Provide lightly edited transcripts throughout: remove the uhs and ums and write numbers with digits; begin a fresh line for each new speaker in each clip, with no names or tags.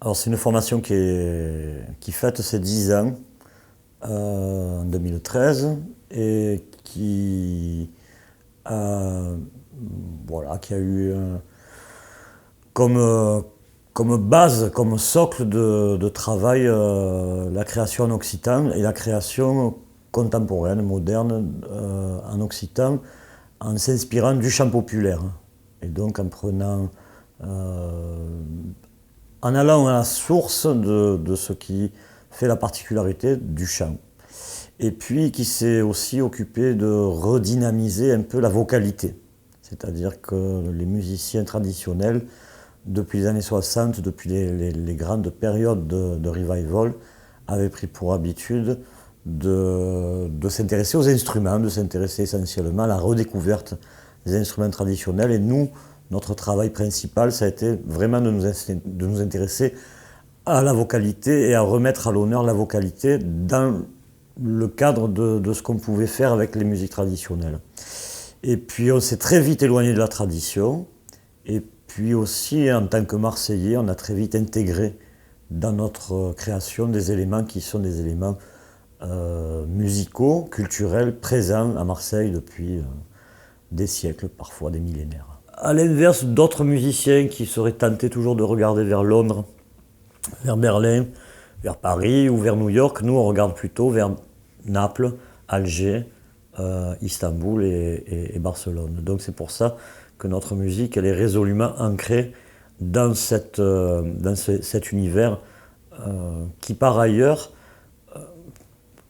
Alors c'est une formation qui fête ses 10 ans en 2013 et a, qui a eu comme, comme base, comme socle de travail la création en occitan et la création contemporaine, moderne en occitan, en s'inspirant du chant populaire. Et donc en allant à la source de ce qui fait la particularité du chant. Et puis qui s'est aussi occupé de redynamiser un peu la vocalité. C'est-à-dire que les musiciens traditionnels, depuis les années 60, depuis les grandes périodes de revival, avaient pris pour habitude de s'intéresser aux instruments, de s'intéresser essentiellement à la redécouverte des instruments traditionnels. Et nous, notre travail principal, ça a été vraiment de nous intéresser à la vocalité et à remettre à l'honneur la vocalité dans le cadre de ce qu'on pouvait faire avec les musiques traditionnelles. Et puis on s'est très vite éloigné de la tradition. Et puis aussi, en tant que Marseillais, on a très vite intégré dans notre création des éléments qui sont des éléments musicaux, culturels, présents à Marseille depuis des siècles, parfois des millénaires. À l'inverse d'autres musiciens qui seraient tentés toujours de regarder vers Londres, vers Berlin, vers Paris ou vers New York, nous on regarde plutôt vers Naples, Alger, Istanbul et Barcelone. Donc c'est pour ça que notre musique elle est résolument ancrée dans cet univers qui par ailleurs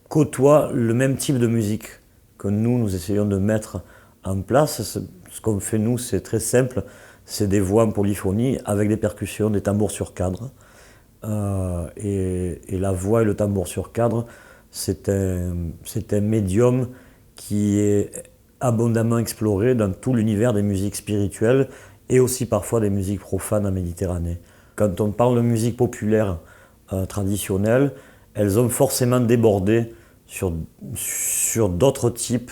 côtoie le même type de musique que nous essayons de mettre en place. Ce qu'on fait nous, c'est très simple, c'est des voix en polyphonie avec des percussions, des tambours sur cadre. Et la voix et le tambour sur cadre, c'est un médium qui est abondamment exploré dans tout l'univers des musiques spirituelles et aussi parfois des musiques profanes en Méditerranée. Quand on parle de musique populaire traditionnelle, elles ont forcément débordé sur d'autres types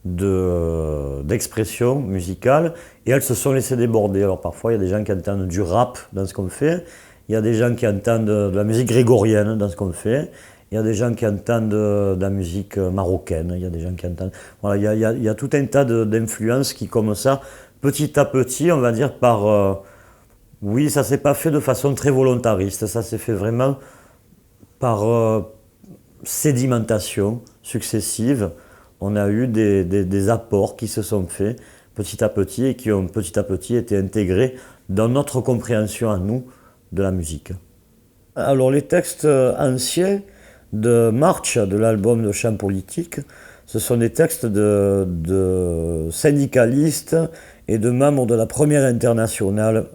d'expression musicale et elles se sont laissées déborder. Alors parfois il y a des gens qui entendent du rap dans ce qu'on fait, il y a des gens qui entendent de la musique grégorienne dans ce qu'on fait, il y a des gens qui entendent de la musique marocaine, il y a des gens qui entendent... Voilà, il y a tout un tas d'influences qui comme ça, petit à petit, on va dire par... oui, ça s'est pas fait de façon très volontariste, ça s'est fait vraiment par sédimentation successive. On a eu des apports qui se sont faits petit à petit et qui ont petit à petit été intégrés dans notre compréhension à nous de la musique. Alors les textes anciens de March, de l'album de chant politique, ce sont des textes de syndicalistes et de membres de la première internationale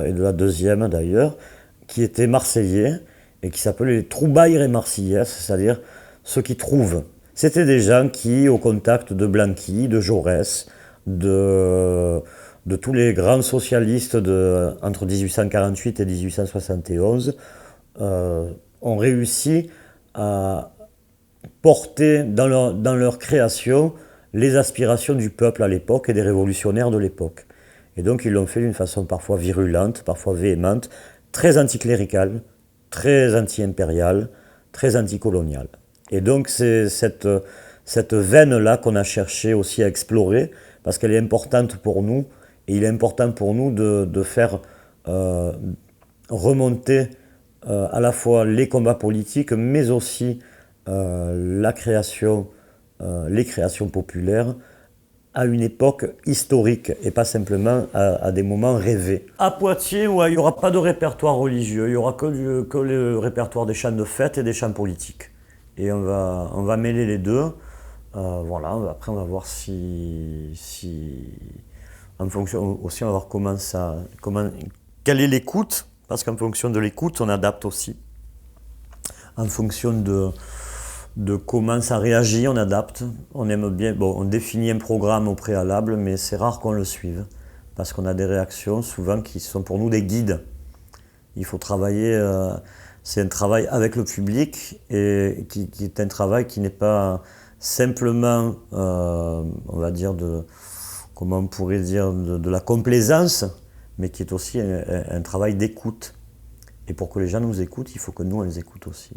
et de la deuxième d'ailleurs, qui étaient marseillais et qui s'appelaient les troubailleurs et marseillaises, c'est-à-dire ceux qui trouvent. C'était des gens qui, au contact de Blanqui, de Jaurès, de tous les grands socialistes entre 1848 et 1871, ont réussi à porter dans leur création les aspirations du peuple à l'époque et des révolutionnaires de l'époque. Et donc ils l'ont fait d'une façon parfois virulente, parfois véhémente, très anticléricale, très anti-impériale, très anticoloniale. Et donc c'est cette veine-là qu'on a cherché aussi à explorer, parce qu'elle est importante pour nous, et il est important pour nous de faire remonter à la fois les combats politiques, mais aussi les créations populaires à une époque historique et pas simplement à des moments rêvés. À Poitiers, ouais, il n'y aura pas de répertoire religieux, il n'y aura que le répertoire des chants de fête et des chants politiques. Et on va mêler les deux. Voilà, après on va voir si en fonction aussi on va voir quelle est l'écoute, parce qu'en fonction de l'écoute on adapte aussi. En fonction de comment ça réagit, on adapte. On aime bien, on définit un programme au préalable, mais c'est rare qu'on le suive, parce qu'on a des réactions souvent qui sont pour nous des guides. Il faut travailler, c'est un travail avec le public, et qui est un travail qui n'est pas simplement, on va dire, comment on pourrait dire, de la complaisance, mais qui est aussi un travail d'écoute. Et pour que les gens nous écoutent, il faut que nous, on les écoute aussi.